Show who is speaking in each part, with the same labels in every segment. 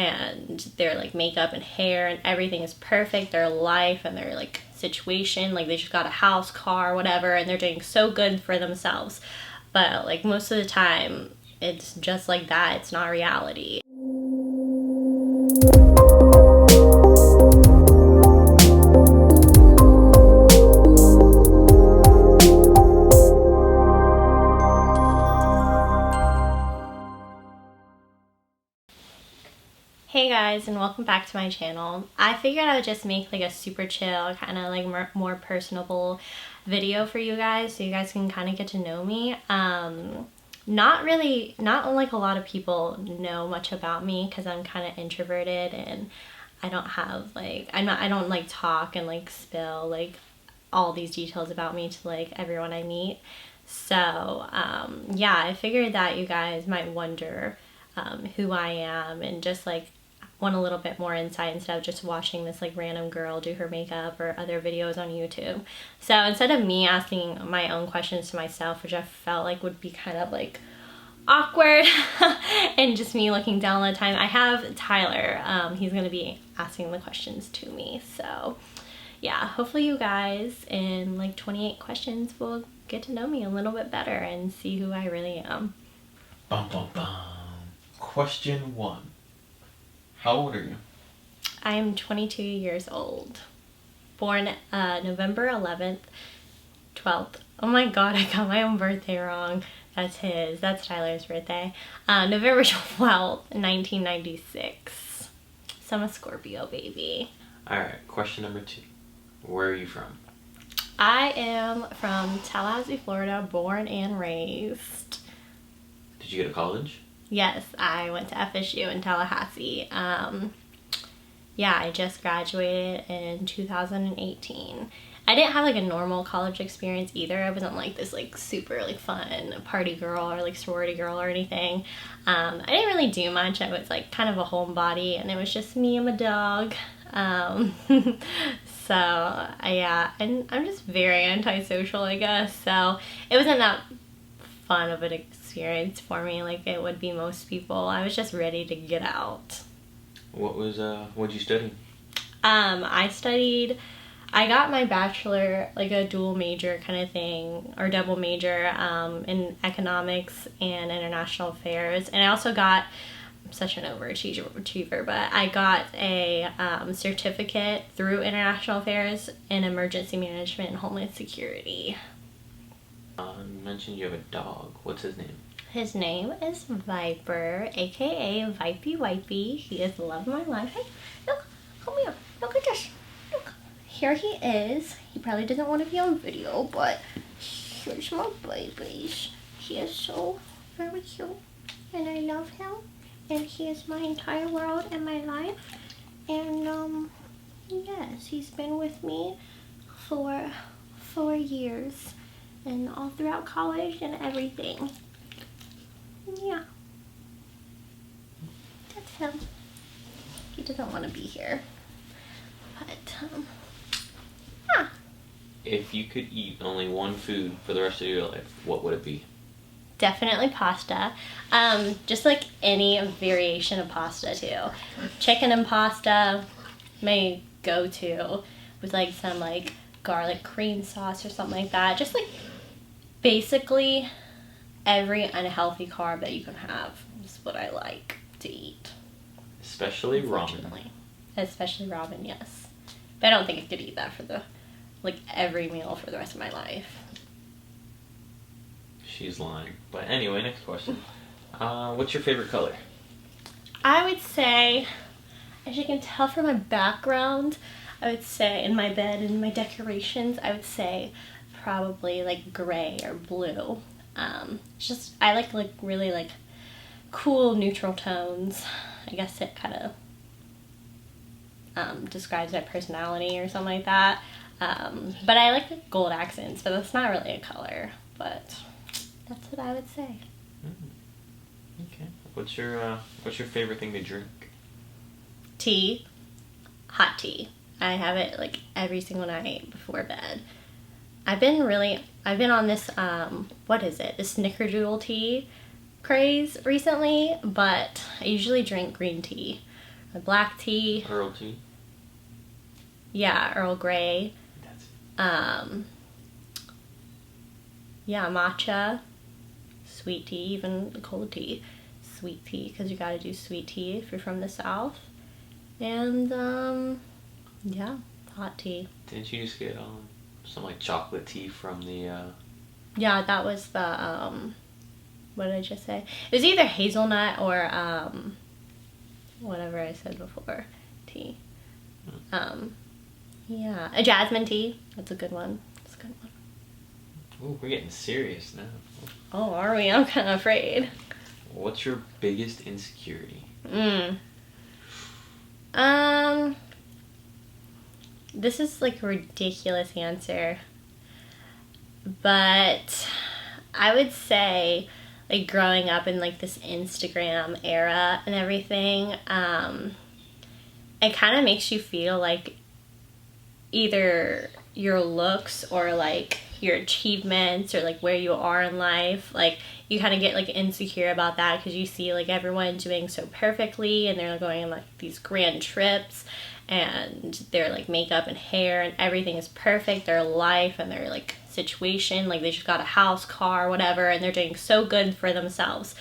Speaker 1: and their like makeup and hair and everything is perfect, their life and their like situation, like they just got a house, car, whatever, and they're doing so good for themselves. But like most of the time it's just like that. It's not reality. Hey guys, and welcome back to my channel. I figured I would just make like a super chill, kind of like more personable video for you guys so you guys can kind of get to know me. Not like a lot of people know much about me because I'm kind of introverted and I don't have like, I don't like talk and like spill like all these details about me to like everyone I meet. So yeah, I figured that you guys might wonder who I am and just like want a little bit more insight instead of just watching this like random girl do her makeup or other videos on YouTube. So instead of me asking my own questions to myself, which I felt like would be kind of like awkward and just me looking down all the time, I have Tyler. He's gonna be asking the questions to me. So yeah, hopefully you guys in like 28 questions will get to know me a little bit better and see who I really am.
Speaker 2: Bum, bum, bum. Question 1. How old are you?
Speaker 1: I am 22 years old. Born November 11th, 12th. Oh my god, I got my own birthday wrong. That's his. That's Tyler's birthday. November 12th, 1996. So I'm a Scorpio baby.
Speaker 2: Alright, question number 2. Where are you from?
Speaker 1: I am from Tallahassee, Florida, born and raised.
Speaker 2: Did you go to college?
Speaker 1: Yes, I went to FSU in Tallahassee. Yeah, I just graduated in 2018. I didn't have like a normal college experience either. I wasn't like this like super like fun party girl or like sorority girl or anything. I didn't really do much. I was like kind of a homebody and it was just me and my dog. So yeah, and I'm just very antisocial, I guess. So it wasn't that fun of an experience for me like it would be most people. I was just ready to get out.
Speaker 2: What'd you study?
Speaker 1: I got my bachelor, like a dual major kind of thing, or double major, in economics and international affairs. And I also got, I'm such an overachiever, but I got a certificate through international affairs in emergency management and homeland security.
Speaker 2: You mentioned you have a dog. What's his name?
Speaker 1: His name is Viper, aka Vipey Wipey. He is the love of my life. Hey, look, come here. Look at this. Look, here he is. He probably doesn't want to be on video, but here's my babies. He is so very cute, and I love him. And he is my entire world and my life. And yes, he's been with me for 4 years. And all throughout college and everything. Yeah. That's him. He doesn't want to be here. But, yeah.
Speaker 2: If you could eat only one food for the rest of your life, what would it be?
Speaker 1: Definitely pasta. Just like any variation of pasta too. Chicken and pasta, my go-to with like some like garlic cream sauce or something like that. Just like basically every unhealthy carb that you can have is what I like to eat.
Speaker 2: Especially ramen.
Speaker 1: Especially ramen, yes. But I don't think I could eat that for like every meal for the rest of my life.
Speaker 2: She's lying. But anyway, next question. What's your favorite color?
Speaker 1: I would say, as you can tell from my background, I would say in my bed and my decorations, I would say probably like gray or blue. Just I like really like cool neutral tones. I guess it kind of describes my personality or something like that. But I like gold accents, but that's not really a color. But that's what I would say.
Speaker 2: Okay. What's your favorite thing to drink?
Speaker 1: Tea. Hot tea. I have it like every single night before bed. I've been on this, what is it? This snickerdoodle tea craze recently, but I usually drink green tea a black tea.
Speaker 2: Earl tea.
Speaker 1: Yeah, Earl Grey.
Speaker 2: That's
Speaker 1: Yeah, matcha, sweet tea, even cold tea, sweet tea, because you gotta do sweet tea if you're from the South. And yeah, hot tea.
Speaker 2: Didn't you just get some like chocolate tea from the
Speaker 1: Yeah, that was the what did I just say? It was either hazelnut or whatever I said before, tea. Yeah, a jasmine tea. That's a good one. That's a good one.
Speaker 2: Ooh, we're getting serious now.
Speaker 1: Oh, are we? I'm kind of afraid.
Speaker 2: What's your biggest insecurity?
Speaker 1: This is like a ridiculous answer, but I would say like growing up in like this Instagram era and everything, it kind of makes you feel like either your looks or like your achievements or like where you are in life, like you kind of get like insecure about that because you see like everyone doing so perfectly and they're going on like these grand trips and their like makeup and hair and everything is perfect, their life and their like situation, like they just got a house, car, whatever, and they're doing so good for themselves.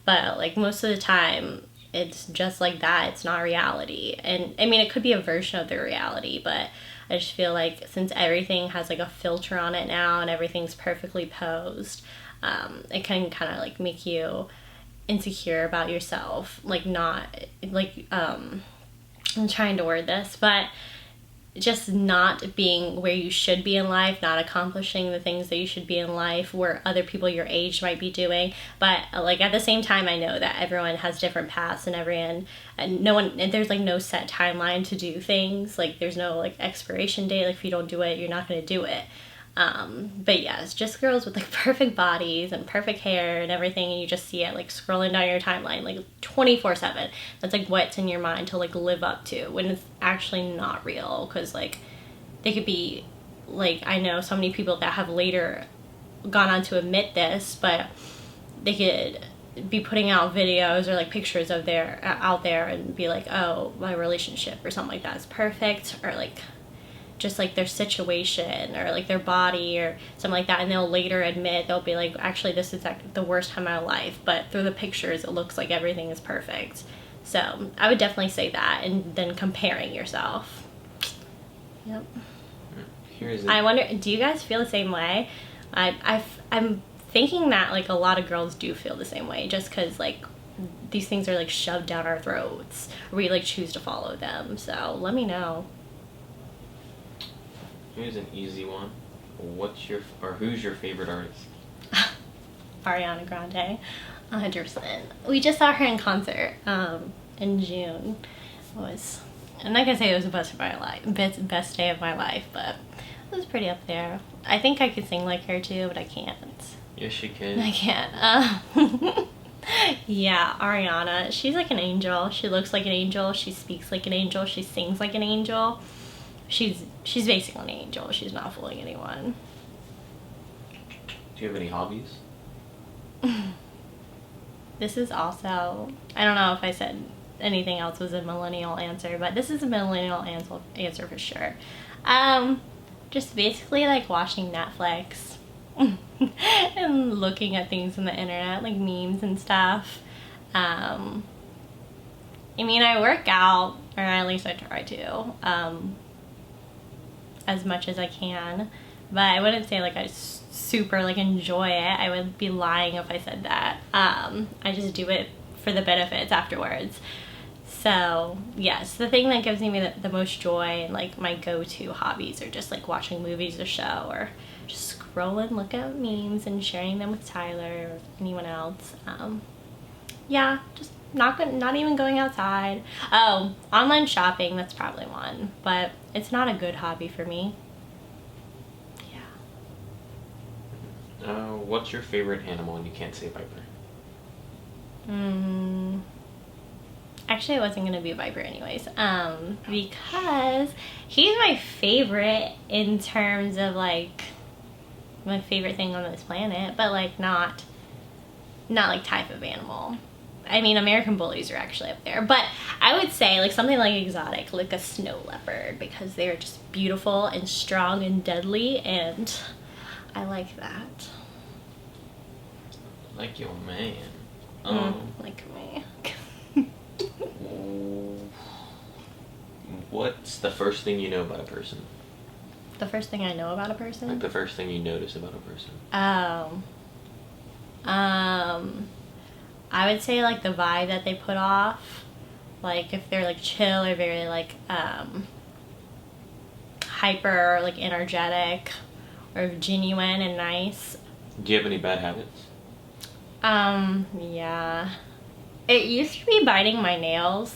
Speaker 1: But like most of the time it's just like that. It's not reality. And I mean, it could be a version of the reality, but I just feel like since everything has like a filter on it now and everything's perfectly posed, it can kind of like make you insecure about yourself. Like not like I'm trying to word this, but just not being where you should be in life, not accomplishing the things that you should be in life where other people your age might be doing. But like at the same time, I know that everyone has different paths and no one, there's like no set timeline to do things. Like there's no like expiration date. Like if you don't do it, you're not going to do it. But yeah, it's just girls with like perfect bodies and perfect hair and everything, and you just see it like scrolling down your timeline like 24/7. That's like what's in your mind to like live up to when it's actually not real, because like they could be like, I know so many people that have later gone on to admit this, but they could be putting out videos or like pictures of their out there and be like, oh, my relationship or something like that is perfect, or like just like their situation or like their body or something like that, and they'll later admit, they'll be like, actually this is the worst time of my life, but through the pictures it looks like everything is perfect. So I would definitely say that, and then comparing yourself. Yep.
Speaker 2: Here's it.
Speaker 1: I wonder, do you guys feel the same way? I'm thinking that like a lot of girls do feel the same way, just because like these things are like shoved down our throats, or we like choose to follow them. So let me know.
Speaker 2: Here's an easy one. Who's your favorite artist?
Speaker 1: Ariana Grande, 100%. We just saw her in concert in June. I'm not gonna say it was the best of my life, best day of my life, but it was pretty up there. I think I could sing like her too, but I can't.
Speaker 2: Yes, you can.
Speaker 1: I can't. Yeah, Ariana, she's like an angel. She looks like an angel. She speaks like an angel. She sings like an angel. She's basically an angel. She's not fooling anyone.
Speaker 2: Do you have any hobbies?
Speaker 1: This is also, I don't know if I said anything else was a millennial answer, but this is a millennial answer for sure. Just basically like watching Netflix and looking at things on the internet, like memes and stuff. I mean, I work out, or at least I try to, as much as I can, but I wouldn't say like I super like enjoy it. I would be lying if I said that. I just do it for the benefits afterwards. So yes, the thing that gives me the most joy and like my go-to hobbies are just like watching movies or show, or just scroll and look at memes and sharing them with Tyler or anyone else. Yeah, just not even going outside. Oh, online shopping, that's probably one, but it's not a good hobby for me. Yeah.
Speaker 2: What's your favorite animal? And you can't say Viper.
Speaker 1: Actually, I wasn't gonna be Viper anyways, because he's my favorite in terms of like my favorite thing on this planet, but like not like type of animal. I mean, American Bullies are actually up there. But I would say like something like exotic, like a snow leopard, because they're just beautiful and strong and deadly, and I like that.
Speaker 2: Like your man.
Speaker 1: Like me.
Speaker 2: What's the first thing you know about a person?
Speaker 1: The first thing I know about a person?
Speaker 2: Like the first thing you notice about a person?
Speaker 1: I would say like the vibe that they put off. Like if they're like chill or very like hyper or like energetic or genuine and nice.
Speaker 2: Do you have any bad habits?
Speaker 1: Yeah. It used to be biting my nails.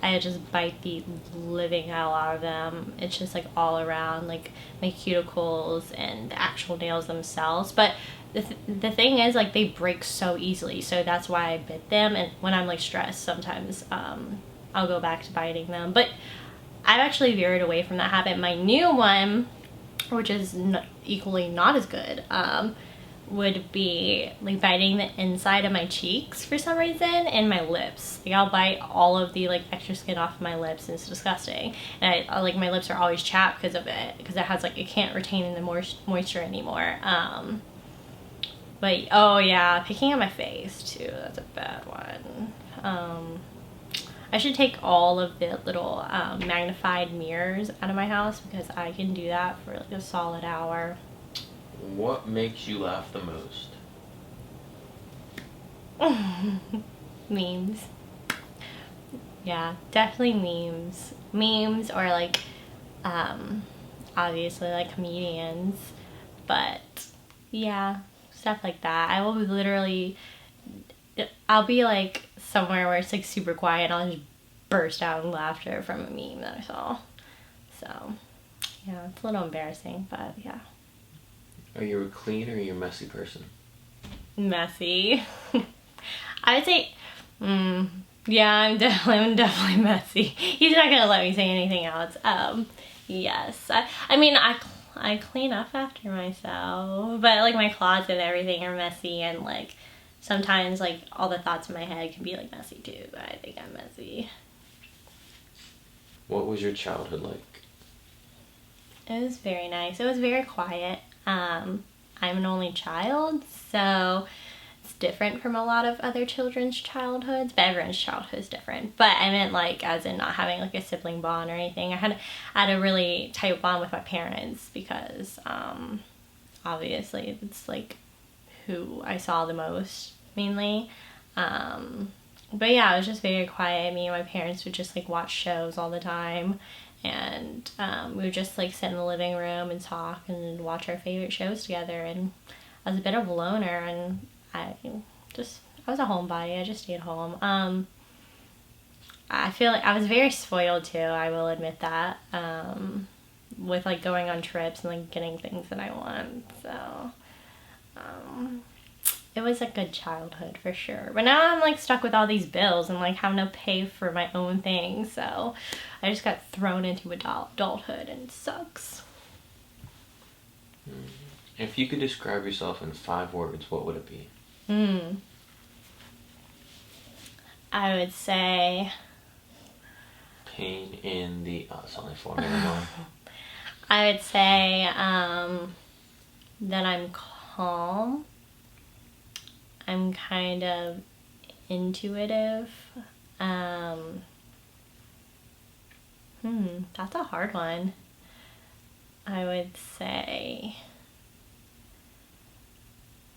Speaker 1: I just bite the living hell out of them. It's just like all around, like my cuticles and the actual nails themselves. But the thing is, like, they break so easily, so that's why I bit them. And when I'm like stressed, sometimes I'll go back to biting them. But I've actually veered away from that habit. My new one, which is equally not as good, would be like biting the inside of my cheeks for some reason and my lips. Like I'll bite all of the like extra skin off of my lips, and it's disgusting. And I like my lips are always chapped because of it, because it has like it can't retain the moisture anymore. But oh yeah, picking at my face too, that's a bad one. I should take all of the little magnified mirrors out of my house, because I can do that for like a solid hour.
Speaker 2: What makes you laugh the most?
Speaker 1: Memes. Yeah, definitely memes. Memes, or like obviously like comedians, but yeah, stuff like that. I will literally, I'll be like somewhere where it's like super quiet and I'll just burst out in laughter from a meme that I saw. So yeah, it's a little embarrassing, but yeah.
Speaker 2: Are you a clean or are you a messy person?
Speaker 1: Messy. I would say, yeah, I'm definitely messy. He's not gonna let me say anything else. Yes. I mean, I clean up after myself, but like my closet and everything are messy, and like sometimes like all the thoughts in my head can be like messy too, but I think I'm messy.
Speaker 2: What was your childhood like?
Speaker 1: It was very nice. It was very quiet. I'm an only child, so it's different from a lot of other children's childhoods, but everyone's childhood is different. But I meant like as in not having like a sibling bond or anything. I had a really tight bond with my parents, because obviously it's like who I saw the most mainly. But yeah, it was just very quiet. Me and my parents would just like watch shows all the time. And we would just like sit in the living room and talk and watch our favorite shows together. And I was a bit of a loner, and I was a homebody. I just stayed home. I feel like I was very spoiled too, I will admit that, with like going on trips and like getting things that I want. So it was a good childhood for sure. But now I'm like stuck with all these bills and like having to pay for my own things. So I just got thrown into adulthood, and it sucks.
Speaker 2: If you could describe yourself in 5 words, what would it be?
Speaker 1: I would say
Speaker 2: Pain in the... Oh, it's only 4 minutes.
Speaker 1: I would say that I'm calm. I'm kind of intuitive. That's a hard one. I would say...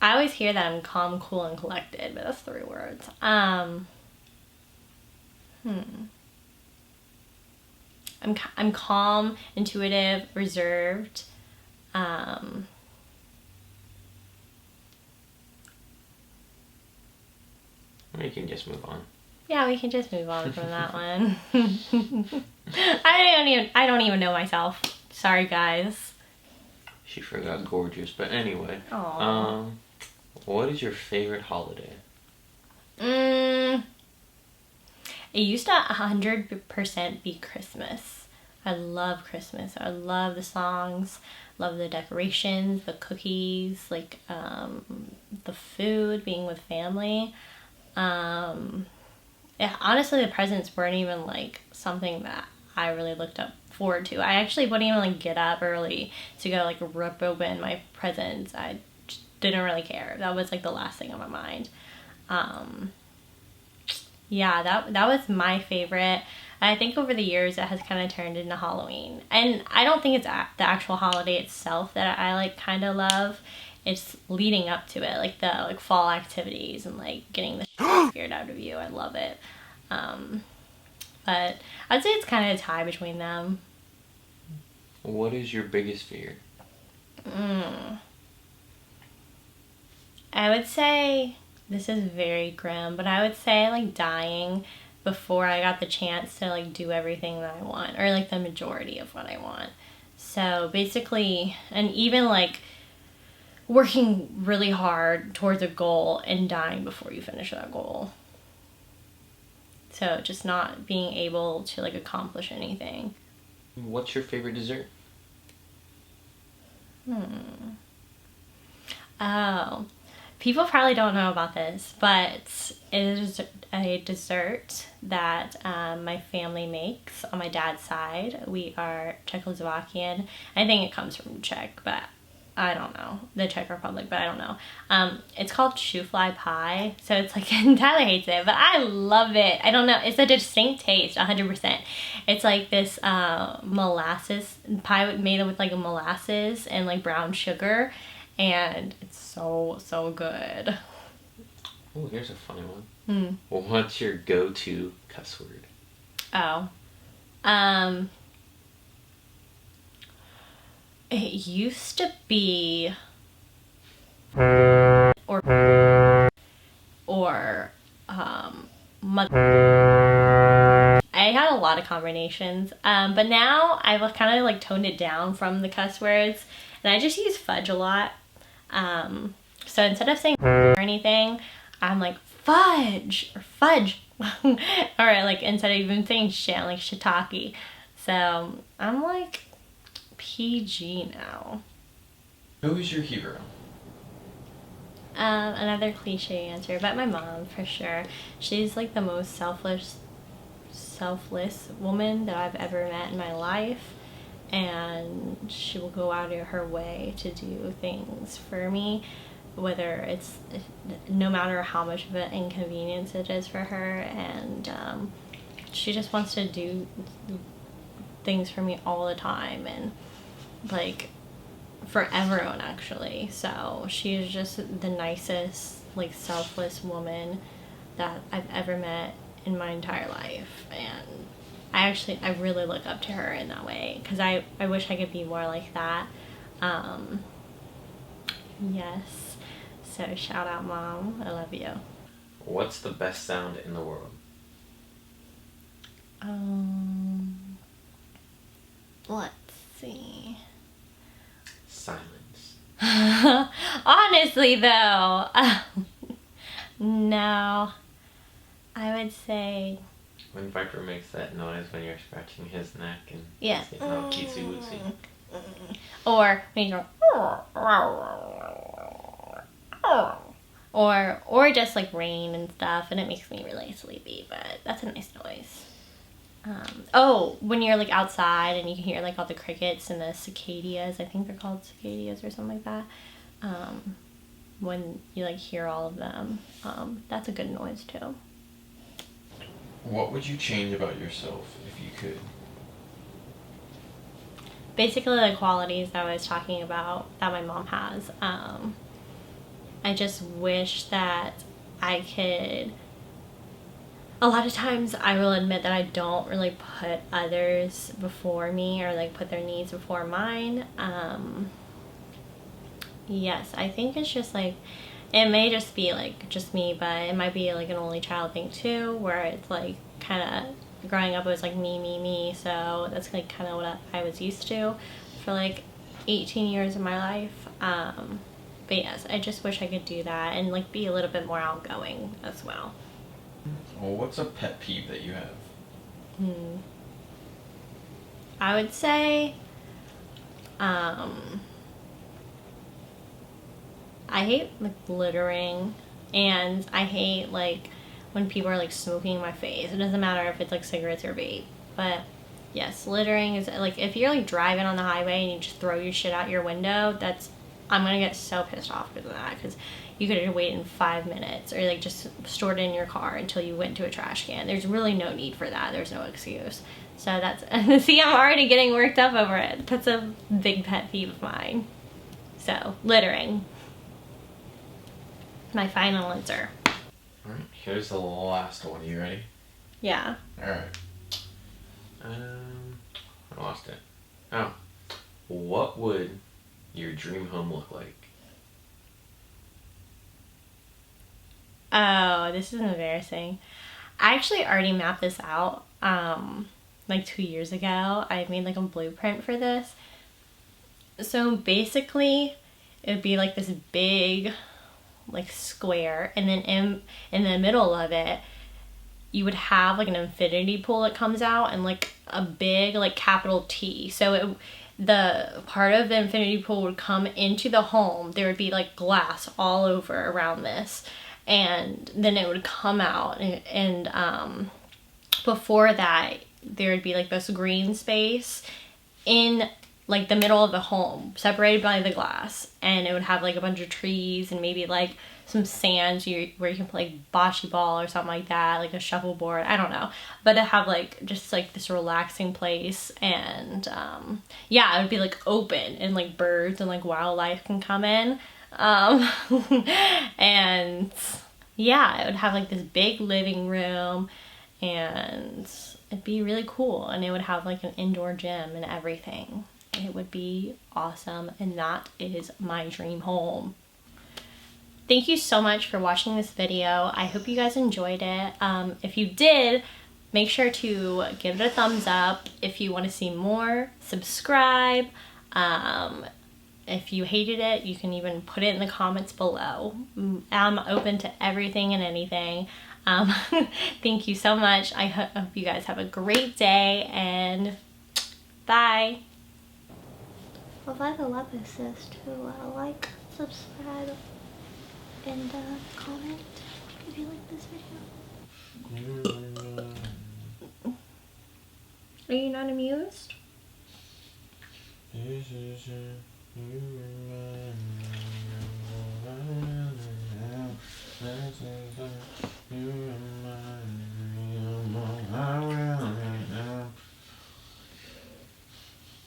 Speaker 1: I always hear that I'm calm, cool, and collected, but that's 3 words. I'm calm, intuitive, reserved.
Speaker 2: You can just move on.
Speaker 1: Yeah, we can just move on from that one. I don't even know myself. Sorry, guys.
Speaker 2: She forgot gorgeous, but anyway.
Speaker 1: Aww.
Speaker 2: What is your favorite holiday?
Speaker 1: It used to 100% be Christmas. I love Christmas. I love the songs, love the decorations, the cookies, like the food, being with family. Yeah, honestly, the presents weren't even like something that I really looked up forward to. I actually wouldn't even like get up early to go like rip open my presents. I just didn't really care. That was like the last thing on my mind. Yeah, that was my favorite. I think over the years it has kind of turned into Halloween. And I don't think it's the actual holiday itself that I like kind of love. It's leading up to it, like the like fall activities and like getting the shit scared out of you. I love it. But I'd say it's kind of a tie between them.
Speaker 2: What is your biggest fear?
Speaker 1: I would say, this is very grim, but I would say like dying before I got the chance to like do everything that I want, or like the majority of what I want. So basically, and even like working really hard towards a goal and dying before you finish that goal. So just not being able to like accomplish anything.
Speaker 2: What's your favorite dessert?
Speaker 1: Oh, people probably don't know about this, but it is a dessert that my family makes on my dad's side. We are Czechoslovakian. I think it comes from Czech, but I don't know. The Czech Republic, but I don't know. It's called shoofly pie. So it's like, Tyler hates it, but I love it. I don't know. It's a distinct taste, 100%. It's like this molasses pie made with like molasses and like brown sugar. And it's so good.
Speaker 2: Oh, here's a funny one. Well, what's your go-to cuss word?
Speaker 1: Oh. It used to be or mother. I had a lot of combinations, but now I've kind of like toned it down from the cuss words, and I just use fudge a lot. So instead of saying or anything, I'm like fudge or fudge. Or like instead of even saying shit, I'm like shiitake. So I'm like PG now.
Speaker 2: Who is your hero?
Speaker 1: Another cliche answer, but my mom for sure. She's like the most selfless woman that I've ever met in my life. And she will go out of her way to do things for me, whether it's no matter how much of an inconvenience it is for her. And she just wants to do things for me all the time, and like for everyone actually. So she is just the nicest, like selfless woman that I've ever met in my entire life. And I really look up to her in that way, because I wish I could be more like that. Yes. So shout out, Mom. I love you.
Speaker 2: What's the best sound in the world?
Speaker 1: Let's see.
Speaker 2: Silence.
Speaker 1: Honestly, though, no. I would say
Speaker 2: When Viper makes that noise when you're scratching his neck and
Speaker 1: yeah.
Speaker 2: he's getting all cutesy wootsy.
Speaker 1: Or when you go or just like rain and stuff, and it makes me really sleepy, but that's a nice noise. When you're like outside and you can hear like all the crickets and the cicadas, I think they're called cicadas or something like that. When you like hear all of them, that's a good noise too.
Speaker 2: What would you change about yourself if you could?
Speaker 1: Basically the qualities that I was talking about that my mom has. I just wish that I could. A lot of times I will admit that I don't really put others before me, or like put their needs before mine. Yes, I think it's just like, it may just be like just me, but it might be like an only child thing too, where it's like kind of growing up it was like me, so that's like kind of what I was used to for like 18 years of my life. But yes, I just wish I could do that and like be a little bit more outgoing as well.
Speaker 2: Well, what's a pet peeve that you have?
Speaker 1: I would say I hate like littering, and I hate like when people are like smoking in my face. It doesn't matter if it's like cigarettes or vape. But yes, littering is like, if you're like driving on the highway and you just throw your shit out your window, I'm gonna get so pissed off because of that, because you could have waited 5 minutes, or like just stored it in your car until you went to a trash can. There's really no need for that. There's no excuse. So that's, see, I'm already getting worked up over it. That's a big pet peeve of mine. So, littering. My final answer.
Speaker 2: Alright, here's the last one. You ready?
Speaker 1: Yeah.
Speaker 2: Alright. I lost it. Oh. What would your dream home look like?
Speaker 1: Oh, this is embarrassing. I actually already mapped this out, like 2 years ago. I made like a blueprint for this. So basically, it would be like this big, like square, and then in the middle of it, you would have like an infinity pool that comes out, and like a big like capital T. So the part of the infinity pool would come into the home. There would be like glass all over around this, and then it would come out, and before that there would be like this green space in like the middle of the home, separated by the glass, and it would have like a bunch of trees and maybe like some sand where you can play bocce ball or something like that, like a shuffleboard, I don't know. But to have like just like this relaxing place, and yeah, it would be like open, and like birds and like wildlife can come in. And yeah, it would have like this big living room, and it'd be really cool, and it would have like an indoor gym and everything. It would be awesome, and that is my dream home. Thank you so much for watching this video. I hope you guys enjoyed it. If you did, make sure to give it a thumbs up. If you want to see more, subscribe. If you hated it, you can even put it in the comments below. I'm open to everything and anything. Thank you so much. I hope you guys have a great day, and bye. Provide a love assist to like, subscribe, and comment if you like this video. Are you not amused?